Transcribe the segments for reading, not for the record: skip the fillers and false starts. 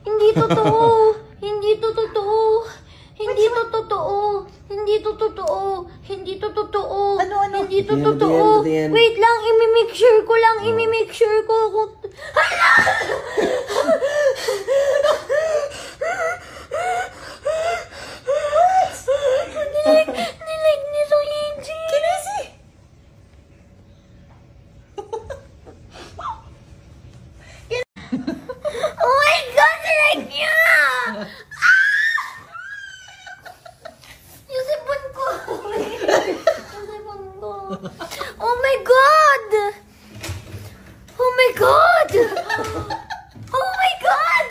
Hindi totoo. Hindi to totoo. Hindi to totoo. Hindi to totoo. Hindi to totoo. Ano? Hindi to totoo. Wait lang, imi-make sure ko lang. Imi-make sure ko. Hala! Nilag ni Luigi. Kinesi! Oh my God! Nilag niya! Yung sipon ko. Yung sipon ko. Oh my God! Oh my God! Oh my God!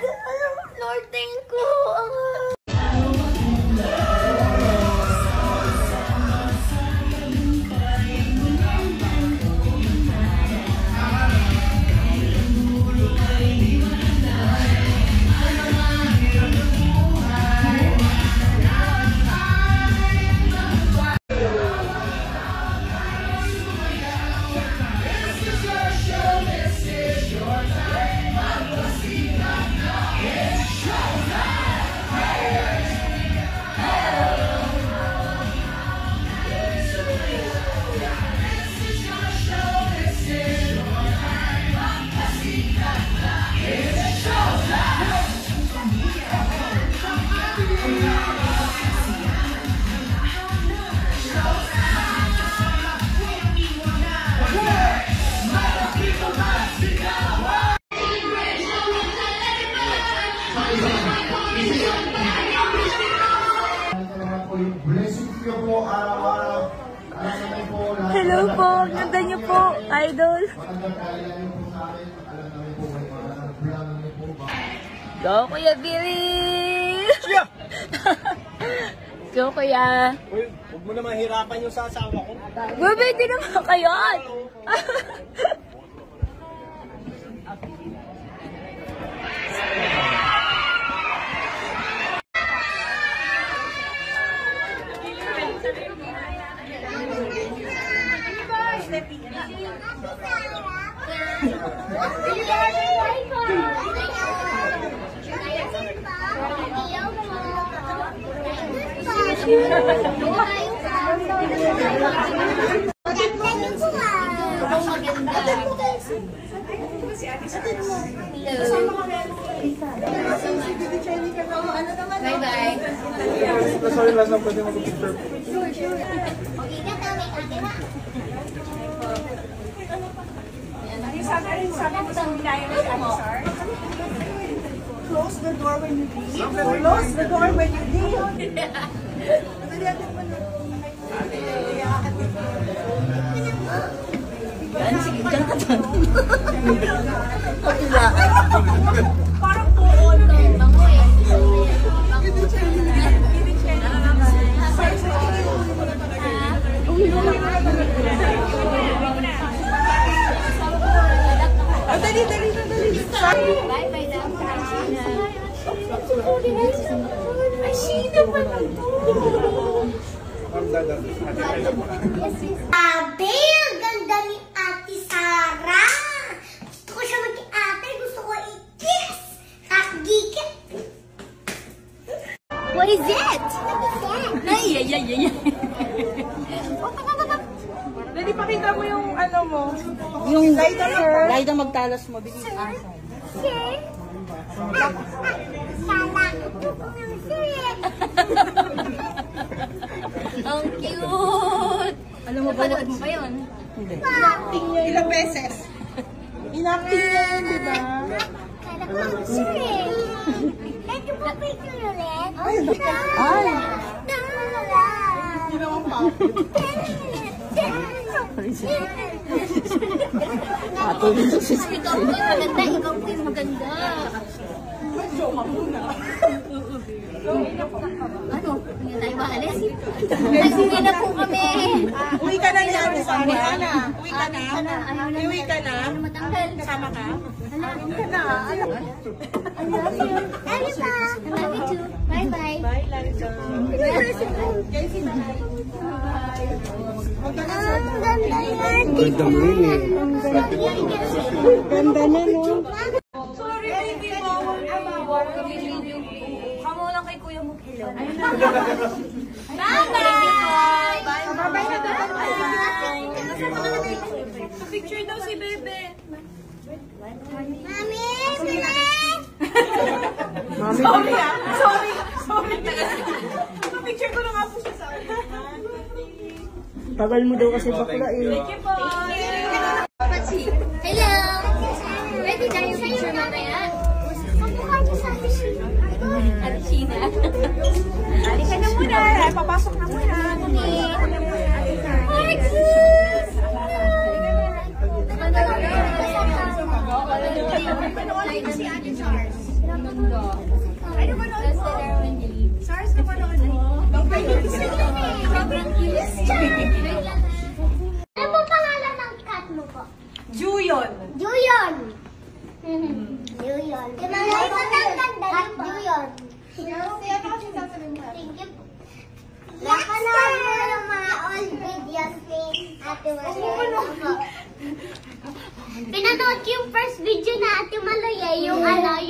Lord, thank you. Hello po, ganda niyo po, idol. Go, Kuya Billy! Go, Kuya. Uy, huwag mo na mahirapan yung sasawa ko. Babay din naman kayo. Bye-bye. Sorry, last na pwede mag-picture. Sure. Close the door when you leave. Close the door when you leave. Sige, dyan ka dyan. Parang tuon. Bango eh. Dali. Bye-bye daw. Ay, sino pa na to? Sabi, ang ganda ni Ate Sara. Gusto ko siya mag-ate. Gusto ko i-kiss. Kakgigit. What is it? Ay. Dali, pakita mo yung ano mo. Yung Lighter. Lighter magtalas mo. Bigyan Sir? Kala ko po yung sir. Ang cute. Alam mo ba? Napanood mo ba yun? Hindi. Inacting niya ilang beses. Inacting niya yun, di ba? Kala ko yung sir. Ito po picture ulit. Ay! Hindi naman pa. Patuloy sa sister. Ikaw po yung maganda. Ikaw po yung maganda. Joke ka muna. Ano? Hindi tayo maalis? Ay, uwi na po kami. Uwi ka na niya, Ate Sara. Uwi ka na. Ayaw na. Uwi ka na. Ayaw na matanggal. Kasama ka? Ayaw ka na. I love you. Love you, pa. I love you too. Bye-bye. Bye, Larissa. Casey, bye. Ang ganda ni Ate Sara. Ganda na, no? Sorry, hindi bawal. kay kuya mo. Hello. Bye-bye! Bye-bye na daw. Picture daw si Bebe. Mami, sila! Sorry ah. Sorry. Picture ko na nga po siya sa akin. Tagal mo daw kasi bakla eh. Hello! Ready na yung picture mamaya? Pagmukha niyo sa Ate Sheena. Ate Sheena. Halika na muna. Papasok na muna. Panoorin ko si Ate Charles. Ano ba noon mo? SARS ka pa noon eh. Sobrang cute. Ano po pangalan ng cat mo po? Juyon. Juyon. Juyon. Cat Juyon. Thank you po. Napanood mo yung mga old videos ni Ate Maloy. Pinanood ko yung first video na Ate Maloy eh. Yung pelikula.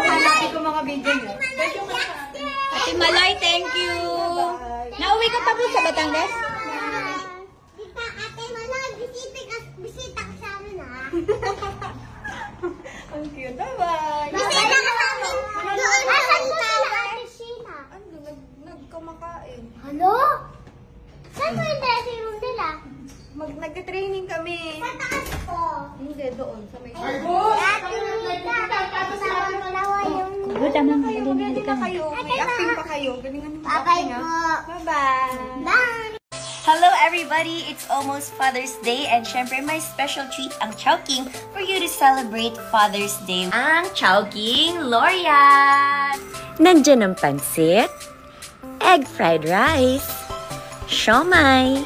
Hanapin ko mga video niyo. Ate Maloy, thank you. Nauwi ka pa po sa Batangas? Ate Maloy, bisita ka sa amin ha. Ang cute. Bye-bye. Bisita ka sa amin. Doon na sa Ate Sheena. Nagkamakain. Ano? Saan mo yung dressing room nila? Nagka-training kami. Sa taas po. Hindi, doon. Sa may... Ate Mita, kasama mo na yung... Good, tama. Galing na kayo. May acting pa kayo. Galingan mo. Bye-bye po. Bye-bye. Bye! Hello everybody! It's almost Father's Day and syempre may special treat ang Chowking for you to celebrate Father's Day. Ang Chowking Laureate! Nandyan ang pansit, egg fried rice, siomai,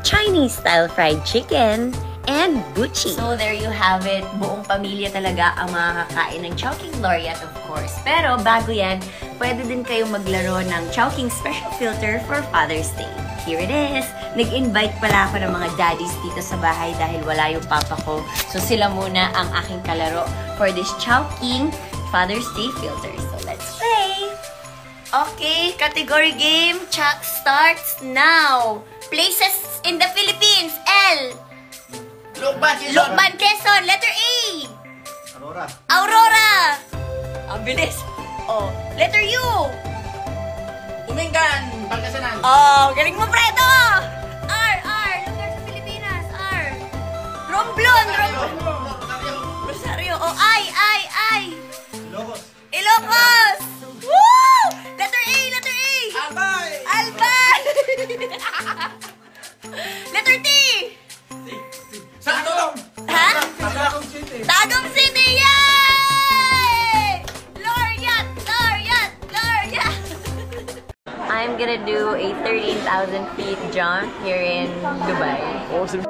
Chinese-style fried chicken, and buchi. So there you have it. Buong pamilya talaga ang makakain ng Chowking Laureate, of course. Pero bago yan, pwede din kayong maglaro ng Chowking Special Filter for Father's Day. Here it is. Nag-invite pala ako ng mga daddies dito sa bahay dahil wala yung papa ko. So sila muna ang aking kalaro for this Chowking Father's Day Filter. So let's play! Okay, category game starts now. Places in the Philippines. L. Lukban, Quezon. Letter A. Aurora. Ang bilis. Oh, letter U. Umingan, Pangasinan. Oh, galing mo, Fredo! R. Lugar sa Pilipinas. R. Romblon. Rosario. Oh, I. Ilocos. Woo! Letter A. Albay. Letter T. Santong. Ha? Tagum City. Tagum City. Yay! Laureate. I'm gonna do a 13,000 feet jump here in Dubai. Awesome.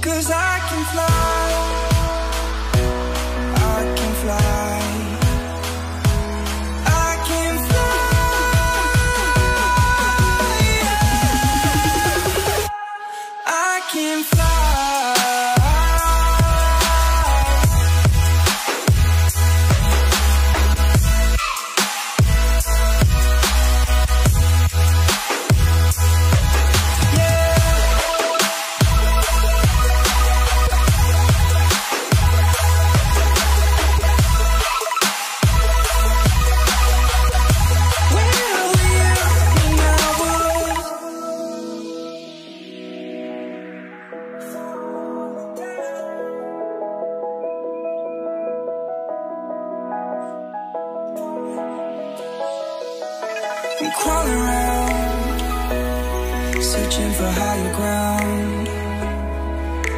Cause I can fly, I can fly, I can fly, I can fly. I'm crawling around, searching for higher ground.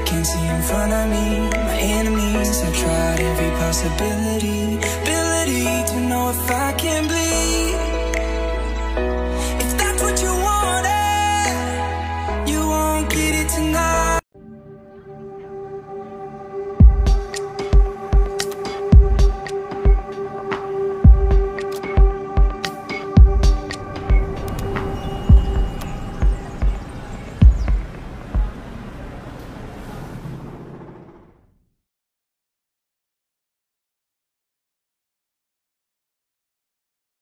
Can't see in front of me, my enemies. I've tried every possibility, ability to know if I can bleed.